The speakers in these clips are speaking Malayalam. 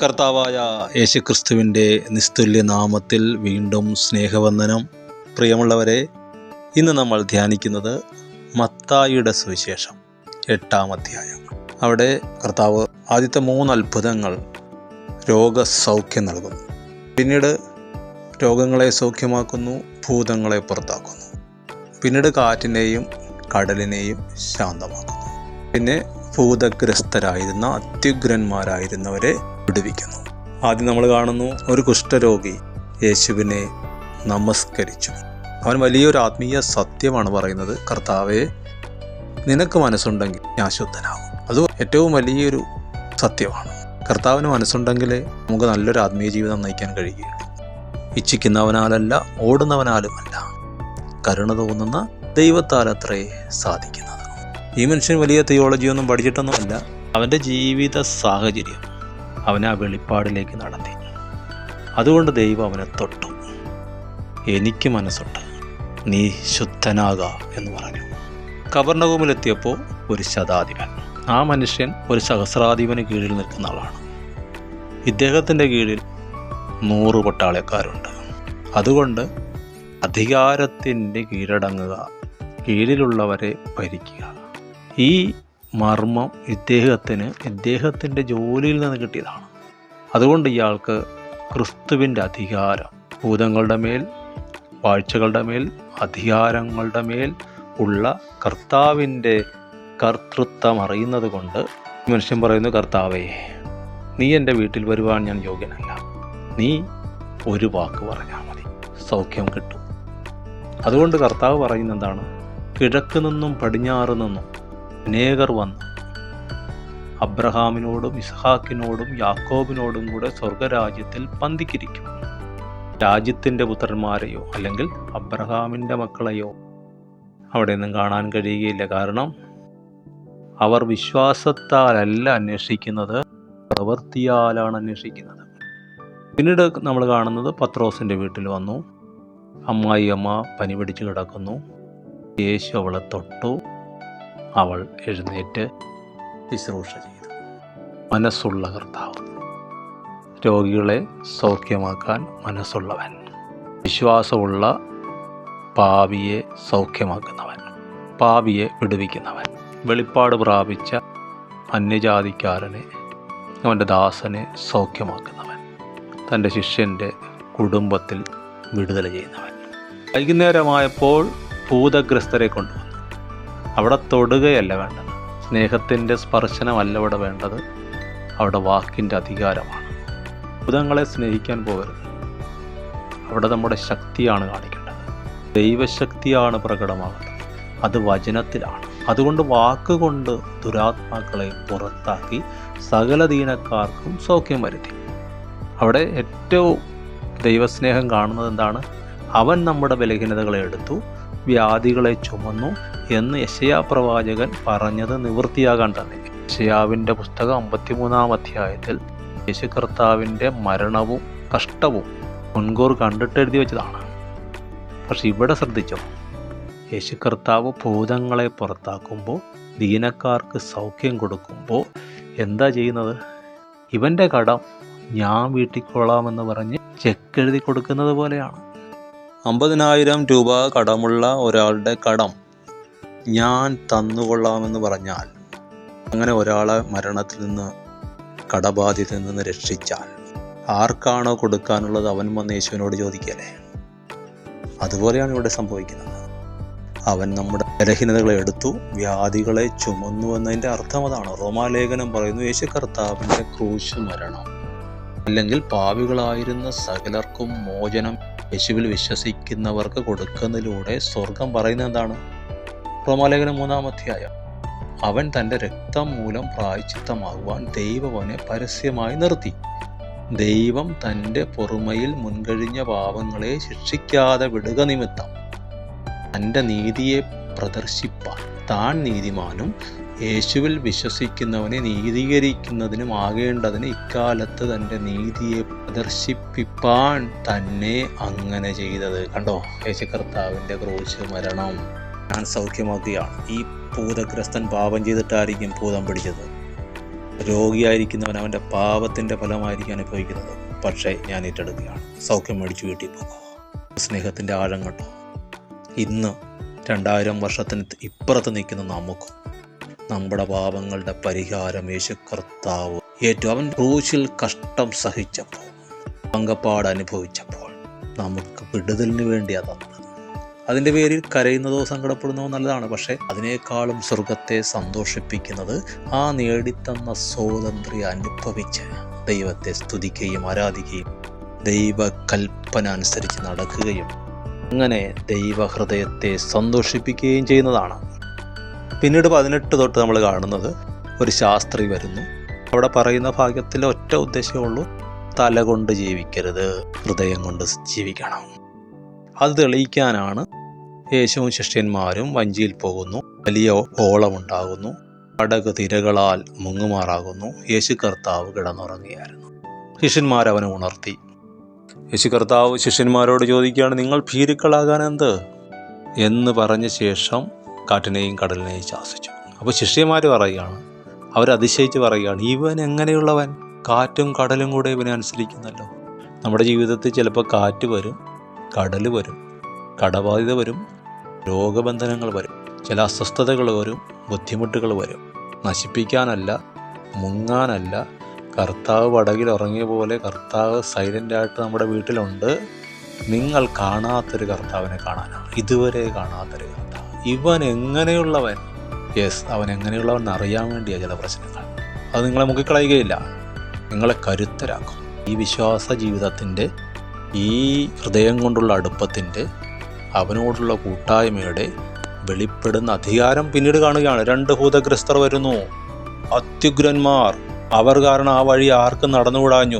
കർത്താവായ യേശുക്രിസ്തുവിൻ്റെ നിസ്തുല്യ നാമത്തിൽ വീണ്ടും സ്നേഹവന്ദനം. പ്രിയമുള്ളവരെ, ഇന്ന് നമ്മൾ ധ്യാനിക്കുന്നത് മത്തായിയുടെ സുവിശേഷം 8-ാം അധ്യായം. അവിടെ കർത്താവ് ആദ്യത്തെ 3 അത്ഭുതങ്ങൾ രോഗസൗഖ്യം നൽകുന്നു. പിന്നീട് രോഗങ്ങളെ സൗഖ്യമാക്കുന്നു, ഭൂതങ്ങളെ പുറത്താക്കുന്നു. പിന്നീട് കാറ്റിനെയും കടലിനെയും ശാന്തമാക്കുന്നു. പിന്നെ ഭൂതഗ്രസ്തരായിരുന്ന അത്യുഗ്രന്മാരായിരുന്നവരെ വിടുവിക്കുന്നു. ആദ്യം നമ്മൾ കാണുന്നു, ഒരു കുഷ്ഠരോഗി യേശുവിനെ നമസ്കരിച്ചു. അവൻ വലിയൊരു ആത്മീയ സത്യമാണ് പറയുന്നത്. കർത്താവേ, നിനക്ക് മനസ്സുണ്ടെങ്കിൽ ഞാൻ ശുദ്ധനാകും. അത് ഏറ്റവും വലിയൊരു സത്യമാണ്. കർത്താവിന് മനസ്സുണ്ടെങ്കിലേ നമുക്ക് നല്ലൊരു ആത്മീയ ജീവിതം നയിക്കാൻ കഴിയുകയുള്ളൂ. ഇച്ഛിക്കുന്നവനാലല്ല, ഓടുന്നവനാലുമല്ല, കരുണ തോന്നുന്ന ദൈവത്താലത്രേ സാധിക്കുന്നത്. ഈ മനുഷ്യൻ വലിയ തിയോളജിയൊന്നും പഠിച്ചിട്ടൊന്നുമല്ല. അവൻ്റെ ജീവിത സാഹചര്യം അവനെ ആ വെളിപ്പാടിലേക്ക് നടത്തി. അതുകൊണ്ട് ദൈവം അവനെ തൊട്ടു. എനിക്ക് മനസ്സുണ്ട്, നീ ശുദ്ധനാകാ എന്ന് പറഞ്ഞു. കബർനഹൂമിലെത്തിയപ്പോൾ ഒരു ശതാധിപൻ, ആ മനുഷ്യൻ ഒരു സഹസ്രാധിപന് കീഴിൽ നിൽക്കുന്ന ആളാണ്. ഇദ്ദേഹത്തിൻ്റെ കീഴിൽ 100 പട്ടാളക്കാരുണ്ട്. അതുകൊണ്ട് അധികാരത്തിൻ്റെ കീഴടങ്ങുക, കീഴിലുള്ളവരെ ഭരിക്കുക. ഈ മർമ്മം ഇദ്ദേഹത്തിൻ്റെ ജോലിയിൽ നിന്ന് കിട്ടിയതാണ്. അതുകൊണ്ട് ഇയാൾക്ക് ക്രിസ്തുവിൻ്റെ അധികാരം, ഭൂതങ്ങളുടെ മേൽ, വാഴ്ചകളുടെ മേൽ, അധികാരങ്ങളുടെ മേൽ ഉള്ള കർത്താവിൻ്റെ കർത്തൃത്വം അറിയുന്നത് കൊണ്ട് മനുഷ്യൻ പറയുന്നു, കർത്താവേ, നീ എൻ്റെ വീട്ടിൽ വരുവാൻ ഞാൻ യോഗ്യനല്ല. നീ ഒരു വാക്ക് പറഞ്ഞാൽ മതി, സൗഖ്യം കിട്ടും. അതുകൊണ്ട് കർത്താവ് പറയുന്നത് എന്താണ്? കിഴക്ക് നിന്നും പടിഞ്ഞാറ് നിന്നും അനേകർ വന്ന് അബ്രഹാമിനോടും ഇസ്ഹാക്കിനോടും യാക്കോബിനോടും കൂടെ സ്വർഗരാജ്യത്തിൽ പന്തിക്കിരിക്കും. രാജ്യത്തിൻ്റെ പുത്രന്മാരെയോ അല്ലെങ്കിൽ അബ്രഹാമിൻ്റെ മക്കളെയോ അവിടെ നിന്നും കാണാൻ കഴിയുകയില്ല. കാരണം അവർ വിശ്വാസത്താലല്ല അന്വേഷിക്കുന്നത്, പ്രവൃത്തിയാലാണ് അന്വേഷിക്കുന്നത്. പിന്നീട് നമ്മൾ കാണുന്നത് പത്രോസിൻ്റെ വീട്ടിൽ വന്നു. അമ്മായിയമ്മ പനി പിടിച്ച് കിടക്കുന്നു. യേശു അവളെ തൊട്ടു. അവൾ എഴുന്നേറ്റ് ശുശ്രൂഷ ചെയ്തു. മനസ്സുള്ള കർത്താവ്, രോഗികളെ സൗഖ്യമാക്കാൻ മനസ്സുള്ളവൻ, വിശ്വാസമുള്ള പാപിയെ സൗഖ്യമാക്കുന്നവൻ, പാപിയെ വിടുവിക്കുന്നവൻ, വെളിപ്പാട് പ്രാപിച്ച അന്യജാതിക്കാരനെ, അവൻ്റെ ദാസനെ സൗഖ്യമാക്കുന്നവൻ, തൻ്റെ ശിഷ്യൻ്റെ കുടുംബത്തിൽ വിടുതല ചെയ്യുന്നവൻ. വൈകുന്നേരമായപ്പോൾ ഭൂതഗ്രസ്തരെ കൊണ്ടുവന്നു. അവിടെ തൊടുകയല്ല വേണ്ടത്, സ്നേഹത്തിൻ്റെ സ്പർശനമല്ല അവിടെ വേണ്ടത്, അവിടെ വാക്കിൻ്റെ അധികാരമാണ്. ഭൂതങ്ങളെ സ്നേഹിക്കാൻ പോകരുത്. അവിടെ നമ്മുടെ ശക്തിയാണ് കാണിക്കേണ്ടത്, ദൈവശക്തിയാണ് പ്രകടമാകേണ്ടത്. അത് വചനത്തിലാണ്. അതുകൊണ്ട് വാക്കുകൊണ്ട് ദുരാത്മാക്കളെ പുറത്താക്കി സകല ദീനക്കാർക്കും സൗഖ്യം വരുത്തി. അവിടെ ഏറ്റവും ദൈവസ്നേഹം കാണുന്നത് എന്താണ്? അവൻ നമ്മുടെ ബലഹീനതകളെ എടുത്തു, വ്യാധികളെ ചുമന്നു എന്ന് യെശയ്യാ പ്രവാചകൻ പറഞ്ഞത് നിവൃത്തിയാകാൻ തന്നെ. യെശയ്യാവിൻ്റെ പുസ്തകം 53-ാം അധ്യായത്തിൽ യേശു കർത്താവിൻ്റെ മരണവും കഷ്ടവും മുൻകൂർ കണ്ടിട്ട് എഴുതി വെച്ചതാണ്. പക്ഷെ ഇവിടെ ശ്രദ്ധിച്ചോ, യേശു കർത്താവ് ഭൂതങ്ങളെ പുറത്താക്കുമ്പോൾ, ദീനക്കാർക്ക് സൗഖ്യം കൊടുക്കുമ്പോൾ എന്താ ചെയ്യുന്നത്? ഇവൻ്റെ കടം ഞാൻ വീട്ടിക്കൊള്ളാമെന്ന് പറഞ്ഞ് ചെക്ക് എഴുതി കൊടുക്കുന്നത് പോലെയാണ്. 50,000 രൂപ കടമുള്ള ഒരാളുടെ കടം ഞാൻ തന്നുകൊള്ളാമെന്ന് പറഞ്ഞാൽ, അങ്ങനെ ഒരാളെ മരണത്തിൽ നിന്ന്, കടബാധ്യതയിൽ നിന്ന് രക്ഷിച്ചാൽ ആർക്കാണോ കൊടുക്കാനുള്ളത് അവൻ വന്ന് യേശുവിനോട് ചോദിക്കല്ലേ? അതുപോലെയാണ് ഇവിടെ സംഭവിക്കുന്നത്. അവൻ നമ്മുടെ ബലഹീനതകളെ എടുത്തു, വ്യാധികളെ ചുമന്നു എന്നതിൻ്റെ അർത്ഥം അതാണ്. റോമാലേഖനം പറയുന്നു, യേശു കർത്താവിൻ്റെ ക്രൂശ് മരണം അല്ലെങ്കിൽ പാപികളായിരുന്ന സകലർക്കും മോചനം യേശുവിൽ വിശ്വസിക്കുന്നവർക്ക് കൊടുക്കുന്നതിലൂടെ സ്വർഗം പറയുന്നത് എന്താണ്? റോമാലേഖനം 3-ാം അധ്യായം. അവൻ തൻ്റെ രക്തം മൂലം പ്രായശ്ചിത്തമാകുവാൻ ദൈവം അവനെ പരസ്യമായി നിർത്തി. ദൈവം തൻ്റെ പൊറുമയിൽ മുൻകഴിഞ്ഞ പാപങ്ങളെ ശിക്ഷിക്കാതെ വിടുക നിമിത്തം തൻ്റെ നീതിയെ പ്രദർശിപ്പാൻ താൻ നീതിമാനും യേശുവിൽ വിശ്വസിക്കുന്നവനെ നീതീകരിക്കുന്നതിനും ആകേണ്ടതിന് ഇക്കാലത്ത് തൻ്റെ നീതിയെ പ്രദർശിപ്പിപ്പാൻ തന്നെ അങ്ങനെ ചെയ്തത്. കണ്ടോ, യേശു കർത്താവിൻ്റെ ക്രൂശ് മരണം ഞാൻ സൗഖ്യമാക്കുകയാണ്. ഈ ഭൂതഗ്രസ്തൻ പാപം ചെയ്തിട്ടായിരിക്കും ഭൂതം പിടിച്ചത്. രോഗിയായിരിക്കുന്നവൻ അവൻ്റെ പാപത്തിൻ്റെ ഫലമായിരിക്കും അനുഭവിക്കുന്നത്. പക്ഷേ ഞാൻ ഏറ്റെടുക്കുകയാണ്, സൗഖ്യം മേടിച്ച് വീട്ടിൽ പോകും. സ്നേഹത്തിൻ്റെ ആഴം കണ്ടോ? ഇന്ന് 2000 വർഷത്തിന് ഇപ്പുറത്ത് നിൽക്കുന്ന നമുക്കും നമ്മുടെ പാപങ്ങളുടെ പരിഹാരം യേശു കർത്താവ് ഏറ്റു. അവൻ ക്രൂശിൽ കഷ്ടം സഹിച്ചപ്പോൾ, പങ്കപ്പാട് അനുഭവിച്ചപ്പോൾ നമുക്ക് വിടുതലിന് വേണ്ടിയാണ് തന്നത്. അതിൻ്റെ പേരിൽ കരയുന്നതോ സങ്കടപ്പെടുന്നതോ നല്ലതാണ്. പക്ഷേ അതിനേക്കാളും സ്വർഗത്തെ സന്തോഷിപ്പിക്കുന്നത് ആ നേടിത്തന്ന സ്വാതന്ത്ര്യം അനുഭവിച്ച് ദൈവത്തെ സ്തുതിക്കുകയും ആരാധിക്കുകയും ദൈവകൽപ്പന അനുസരിച്ച് നടക്കുകയും അങ്ങനെ ദൈവഹൃദയത്തെ സന്തോഷിപ്പിക്കുകയും ചെയ്യുന്നതാണ്. പിന്നീട് 18 തൊട്ട് നമ്മൾ കാണുന്നത് ഒരു ശാസ്ത്രി വരുന്നു. അവിടെ പറയുന്ന ഭാഗ്യത്തിൽ ഒറ്റ ഉദ്ദേശമുള്ളൂ, തല കൊണ്ട് ജീവിക്കരുത്, ഹൃദയം കൊണ്ട് ജീവിക്കണം. അത് തെളിയിക്കാനാണ് യേശുവും ശിഷ്യന്മാരും വഞ്ചിയിൽ പോകുന്നു. വലിയ ഓളമുണ്ടാകുന്നു, പടക് തിരകളാൽ മുങ്ങുമാറാകുന്നു. യേശു കർത്താവ് കിടന്നുറങ്ങിയായിരുന്നു. ശിഷ്യന്മാർ അവനെ ഉണർത്തി. യേശു കർത്താവ് ശിഷ്യന്മാരോട് ചോദിക്കുകയാണ്, നിങ്ങൾ ഭീരുക്കളാകാൻ എന്ത് എന്ന് പറഞ്ഞ ശേഷം കാറ്റിനെയും കടലിനെയും ശാസിച്ചു. അപ്പോൾ ശിഷ്യന്മാർ പറയുകയാണ്, അവരതിശയിച്ച് പറയുകയാണ്, ഇവൻ എങ്ങനെയുള്ളവൻ, കാറ്റും കടലും കൂടെ ഇവനെ അനുസരിക്കുന്നല്ലോ. നമ്മുടെ ജീവിതത്തിൽ ചിലപ്പോൾ കാറ്റ് വരും, കടൽ വരും, കടബാധ്യത വരും, രോഗബന്ധനങ്ങൾ വരും, ചില അസ്വസ്ഥതകൾ വരും, ബുദ്ധിമുട്ടുകൾ വരും. നശിപ്പിക്കാനല്ല, മുങ്ങാനല്ല. കർത്താവ് പടകിൽ ഉറങ്ങിയ പോലെ കർത്താവ് സൈലൻ്റായിട്ട് നമ്മുടെ വീട്ടിലുണ്ട്. നിങ്ങൾ കാണാത്തൊരു കർത്താവിനെ കാണാനാണ്, ഇതുവരെ കാണാത്തൊരു കർത്താവ്. ഇവൻ എങ്ങനെയുള്ളവൻ, അവൻ എങ്ങനെയുള്ളവൻ അറിയാൻ വേണ്ടിയാണ് ചില പ്രശ്നങ്ങൾ. അത് നിങ്ങളെ മുക്കിക്കളയുകയില്ല, നിങ്ങളെ കരുത്തരാക്കും. ഈ വിശ്വാസ ജീവിതത്തിൻ്റെ, ഈ ഹൃദയം കൊണ്ടുള്ള അടുപ്പത്തിൻ്റെ, അവനോടുള്ള കൂട്ടായ്മയുടെ വെളിപ്പെടുന്ന അധികാരം പിന്നീട് കാണുകയാണ്. 2 ഭൂതഗ്രസ്തർ വരുന്നു, അത്യുഗ്രന്മാർ. അവർ കാരണം ആ വഴി ആർക്കും നടന്നുകൂടാഞ്ഞു.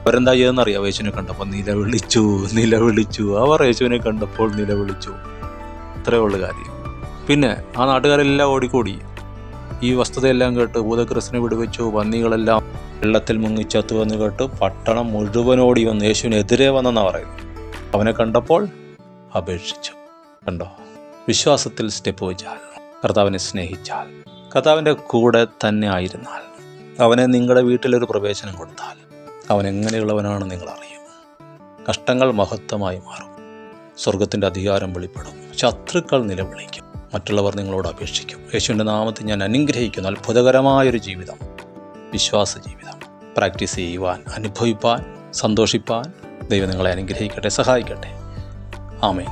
അവരെന്താ ചെയ്തെന്നറിയാം? യേശുവിനെ കണ്ടപ്പോൾ നിലവിളിച്ചു. അവർ യേശുവിനെ കണ്ടപ്പോൾ നിലവിളിച്ചു. ഇത്രയേ ഉള്ളു കാര്യം. പിന്നെ ആ നാട്ടുകാരെല്ലാം ഓടിക്കൂടി. ഈ വസ്തുതയെല്ലാം കേട്ട് ഭൂതഗ്രസ്തനെ വിടുവെച്ചു. പന്നികളെല്ലാം വെള്ളത്തിൽ മുങ്ങിച്ചത്തു എന്ന് കേട്ട് പട്ടണം മുഴുവനോടി വന്ന് യേശുവിനെതിരെ വന്നെന്നാണ് പറയുന്നത്. അവനെ കണ്ടപ്പോൾ അപേക്ഷിച്ചു. കണ്ടോ? വിശ്വാസത്തിൽ സ്റ്റെപ്പ് വെച്ചാൽ, കർത്താവിനെ സ്നേഹിച്ചാൽ, കർത്താവിൻ്റെ കൂടെ തന്നെ ആയിരുന്നാൽ, അവനെ നിങ്ങളുടെ വീട്ടിലൊരു പ്രവേശനം കൊടുത്താൽ അവൻ എങ്ങനെയുള്ളവനാണ് നിങ്ങൾ അറിയും. കഷ്ടങ്ങൾ മഹത്വമായി മാറും, സ്വർഗത്തിൻ്റെ അധികാരം വെളിപ്പെടും, ശത്രുക്കൾ നിലവിളിക്കും, മറ്റുള്ളവർ നിങ്ങളോട് അപേക്ഷിക്കും. യേശുവിൻ്റെ നാമത്തിൽ ഞാൻ അനുഗ്രഹിക്കുന്ന അത്ഭുതകരമായൊരു ജീവിതം, വിശ്വാസ ജീവിതം പ്രാക്ടീസ് ചെയ്യുവാൻ, അനുഭവിപ്പാൻ, സന്തോഷിപ്പാൻ ദൈവം നിങ്ങളെ അനുഗ്രഹിക്കട്ടെ, സഹായിക്കട്ടെ. ആമേൻ.